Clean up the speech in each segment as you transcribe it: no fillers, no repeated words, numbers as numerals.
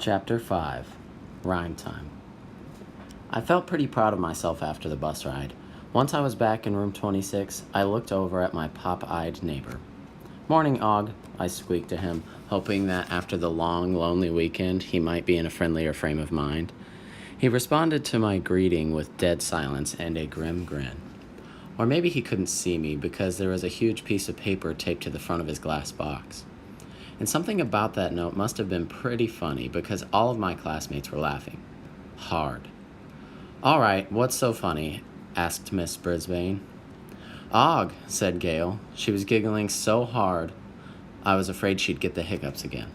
Chapter 5 Rhyme Time. I felt pretty proud of myself after the bus ride. Once I was back in room 26, I looked over at my pop-eyed neighbor. "Morning, Og," I squeaked to him, hoping that after the long, lonely weekend, he might be in a friendlier frame of mind. He responded to my greeting with dead silence and a grim grin. Or maybe he couldn't see me because there was a huge piece of paper taped to the front of his glass box. And something about that note must have been pretty funny because all of my classmates were laughing. Hard. "All right, what's so funny?" asked Miss Brisbane. "Og," said Gail. She was giggling so hard I was afraid she'd get the hiccups again.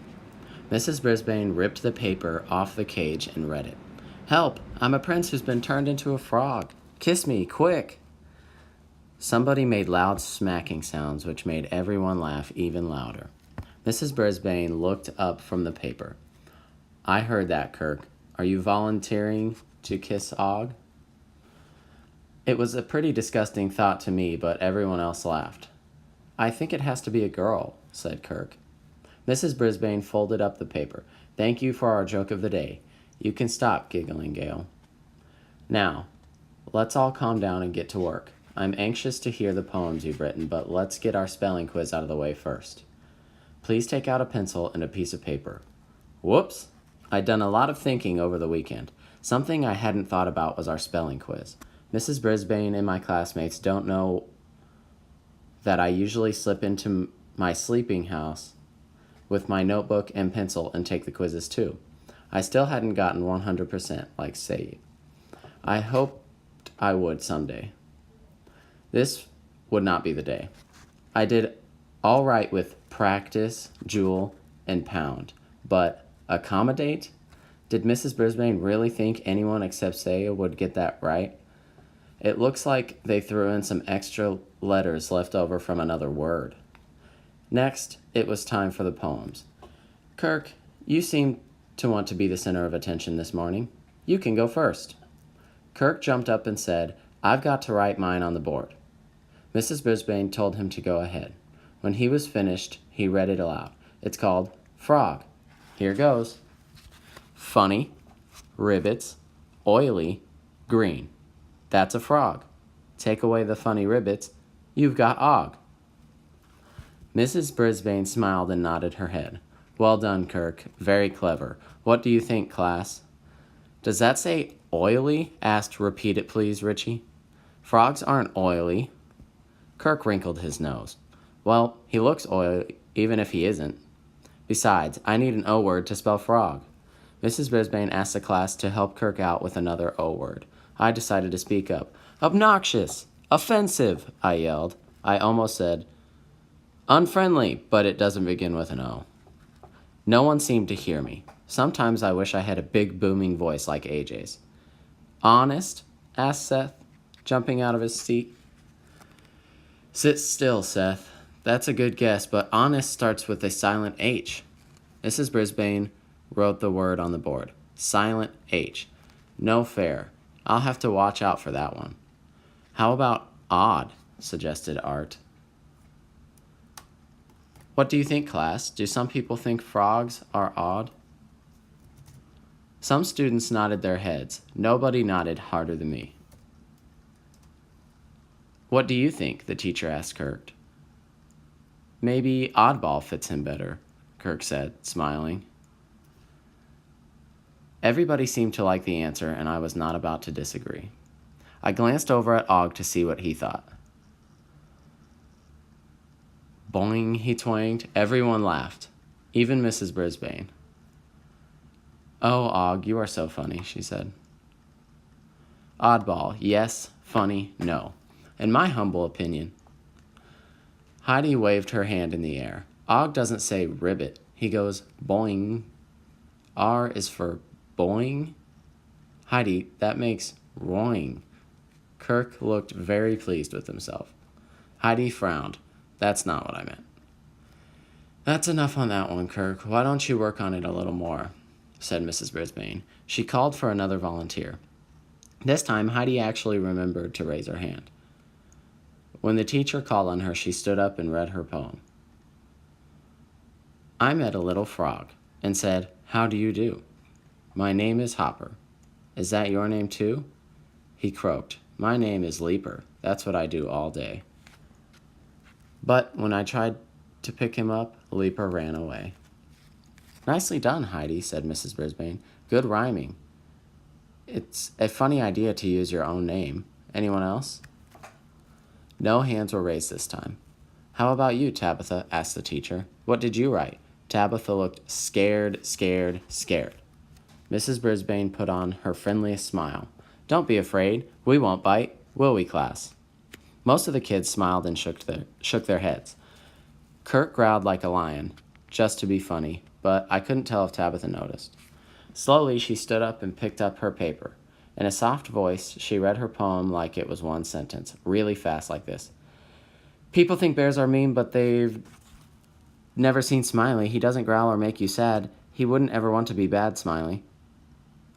Mrs. Brisbane ripped the paper off the cage and read it. "Help! I'm a prince who's been turned into a frog. Kiss me, quick!" Somebody made loud smacking sounds which made everyone laugh even louder. Mrs. Brisbane looked up from the paper. "I heard that, Kirk. Are you volunteering to kiss Og?" It was a pretty disgusting thought to me, but everyone else laughed. "I think it has to be a girl," said Kirk. Mrs. Brisbane folded up the paper. "Thank you for our joke of the day. You can stop giggling, Gail. Now, let's all calm down and get to work. I'm anxious to hear the poems you've written, but let's get our spelling quiz out of the way first. Please take out a pencil and a piece of paper." Whoops! I'd done a lot of thinking over the weekend. Something I hadn't thought about was our spelling quiz. Mrs. Brisbane and my classmates don't know that I usually slip into my sleeping house with my notebook and pencil and take the quizzes too. I still hadn't gotten 100% like Save. I hoped I would someday. This would not be the day. I did all right with practice, jewel, and pound, but accommodate? Did Mrs. Brisbane really think anyone except Saya would get that right? It looks like they threw in some extra letters left over from another word. Next, it was time for the poems. "Kirk, you seem to want to be the center of attention this morning. You can go first." Kirk jumped up and said, "I've got to write mine on the board." Mrs. Brisbane told him to go ahead. When he was finished, he read it aloud. It's called Frog. Here goes. Funny, ribbits, oily, green. That's a frog. Take away the funny ribbits, you've got Og. Mrs. Brisbane smiled and nodded her head. "Well done, Kirk. Very clever. What do you think, class?" "Does that say oily?" asked "Repeat it, please, Richie." "Frogs aren't oily." Kirk wrinkled his nose. "Well, he looks oily, even if he isn't. Besides, I need an O word to spell frog." Mrs. Brisbane asked the class to help Kirk out with another O word. I decided to speak up. "Obnoxious! Offensive!" I yelled. I almost said unfriendly, but it doesn't begin with an O. No one seemed to hear me. Sometimes I wish I had a big booming voice like AJ's. "Honest?" asked Seth, jumping out of his seat. "Sit still, Seth. That's a good guess, but honest starts with a silent H." Mrs. Brisbane wrote the word on the board. Silent H. No fair. I'll have to watch out for that one. "How about odd?" suggested Art. What do you think, class? Do some people think frogs are odd? Some students nodded their heads. Nobody nodded harder than me. "What do you think?" the teacher asked Kirk. "Maybe oddball fits him better," Kirk said, smiling. Everybody seemed to like the answer, and I was not about to disagree. I glanced over at Og to see what he thought. Boing, he twanged. Everyone laughed, even Mrs. Brisbane. "Oh, Og, you are so funny," she said. Oddball, yes. Funny, no. In my humble opinion. Heidi waved her hand in the air. Og doesn't say ribbit. He goes boing. R is for boing. Heidi, that makes roing. Kirk looked very pleased with himself. Heidi frowned. "That's not what I meant." "That's enough on that one, Kirk. Why don't you work on it a little more?" said Mrs. Brisbane. She called for another volunteer. This time, Heidi actually remembered to raise her hand. When the teacher called on her, she stood up and read her poem. "I met a little frog and said, 'How do you do?' My name is Hopper. Is that your name too? He croaked. My name is Leaper. That's what I do all day. But when I tried to pick him up, Leaper ran away. Nicely done, Heidi, said Mrs. Brisbane. Good rhyming. It's a funny idea to use your own name. Anyone else? No hands were raised this time. How about you, Tabitha? Asked the teacher. What did you write? Tabitha looked scared. Mrs. Brisbane put on her friendliest smile. Don't be afraid. We won't bite, will we, class? Most of the kids smiled and shook their heads. Kurt growled like a lion, just to be funny, but I couldn't tell if Tabitha noticed. Slowly, she stood up and picked up her paper. In a soft voice, she read her poem like it was one sentence, really fast like this. People think bears are mean, but they've never seen Smiley. He doesn't growl or make you sad. He wouldn't ever want to be bad, Smiley.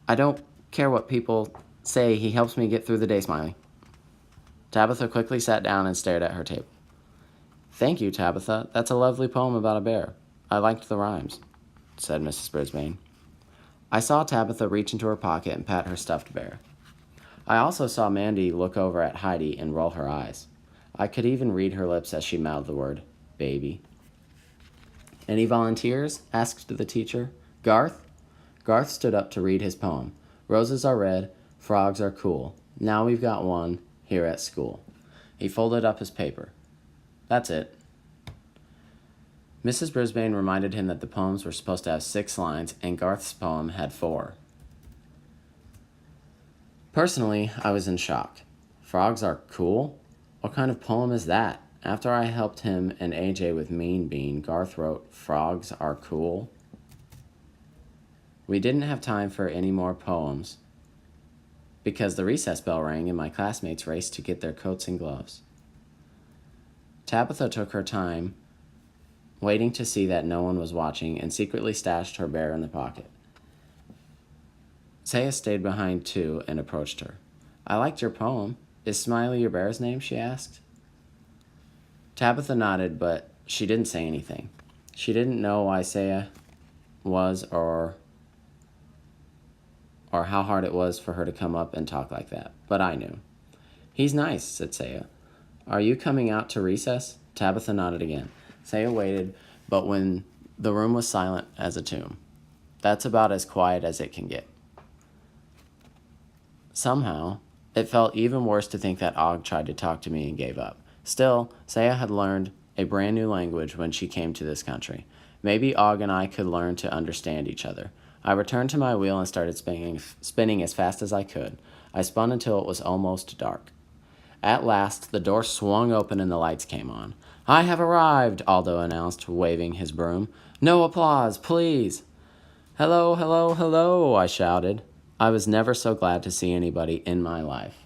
I don't care what people say. He helps me get through the day, Smiley. Tabitha quickly sat down and stared at her table. Thank you, Tabitha. That's a lovely poem about a bear. I liked the rhymes, said Mrs. Brisbane. I saw Tabitha reach into her pocket and pat her stuffed bear. I also saw Mandy look over at Heidi and roll her eyes. I could even read her lips as she mouthed the word, baby. Any volunteers? Asked the teacher. Garth? Garth stood up to read his poem. Roses are red, frogs are cool. Now we've got one here at school. He folded up his paper. That's it. Mrs. Brisbane reminded him that the poems were supposed to have 6 lines, and Garth's poem had 4. Personally, I was in shock. Frogs are cool? What kind of poem is that? After I helped him and AJ with Mean Bean, Garth wrote, Frogs are cool? We didn't have time for any more poems because the recess bell rang and my classmates raced to get their coats and gloves. Tabitha took her time, waiting to see that no one was watching, and secretly stashed her bear in the pocket. Saya stayed behind too and approached her. I liked your poem. Is Smiley your bear's name? She asked. Tabitha nodded, but she didn't say anything. She didn't know why Saya was or how hard it was for her to come up and talk like that, but I knew. He's nice, said Saya. Are you coming out to recess? Tabitha nodded again. Saya waited, but when the room was silent as a tomb. That's about as quiet as it can get. Somehow, it felt even worse to think that Og tried to talk to me and gave up. Still, Saya had learned a brand new language when she came to this country. Maybe Og and I could learn to understand each other. I returned to my wheel and started spinning as fast as I could. I spun until it was almost dark. At last, the door swung open and the lights came on. I have arrived, Aldo announced, waving his broom. No applause, please. Hello, hello, hello, I shouted. I was never so glad to see anybody in my life.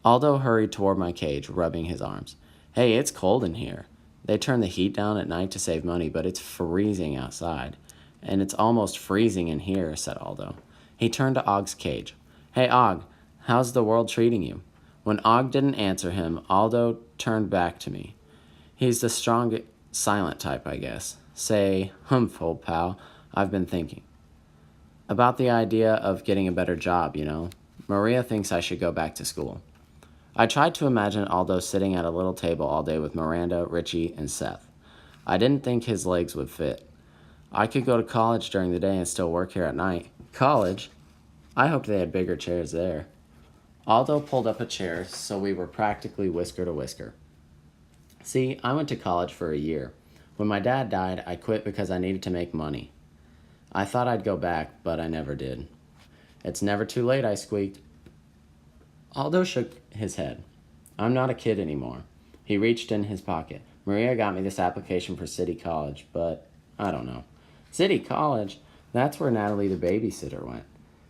Aldo hurried toward my cage, rubbing his arms. Hey, it's cold in here. They turn the heat down at night to save money, but it's freezing outside. And it's almost freezing in here, said Aldo. He turned to Og's cage. Hey, Og, how's the world treating you? When Og didn't answer him, Aldo turned back to me. He's the strong, silent type, I guess. Say, humph, old pal, I've been thinking. About the idea of getting a better job, you know. Maria thinks I should go back to school. I tried to imagine Aldo sitting at a little table all day with Miranda, Richie, and Seth. I didn't think his legs would fit. I could go to college during the day and still work here at night. College? I hoped they had bigger chairs there. Aldo pulled up a chair, so we were practically whisker to whisker. See, I went to college for a year. When my dad died, I quit because I needed to make money. I thought I'd go back, but I never did. It's never too late, I squeaked. Aldo shook his head. I'm not a kid anymore. He reached in his pocket. Maria got me this application for City College, but I don't know. City College? That's where Natalie the babysitter went.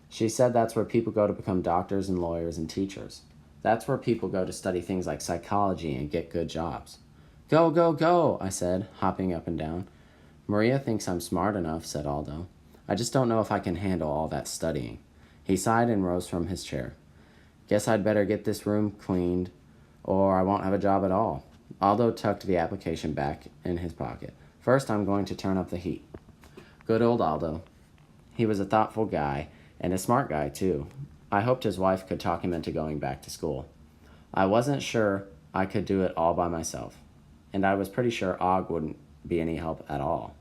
She said that's where people go to become doctors and lawyers and teachers. That's where people go to study things like psychology and get good jobs. Go, go, go, I said, hopping up and down. Maria thinks I'm smart enough, said Aldo. I just don't know if I can handle all that studying. He sighed and rose from his chair. Guess I'd better get this room cleaned, or I won't have a job at all. Aldo tucked the application back in his pocket. First, I'm going to turn up the heat. Good old Aldo. He was a thoughtful guy, and a smart guy, too. I hoped his wife could talk him into going back to school. I wasn't sure I could do it all by myself, and I was pretty sure Og wouldn't be any help at all.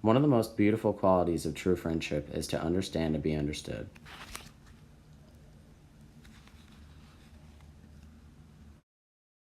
One of the most beautiful qualities of true friendship is to understand and be understood.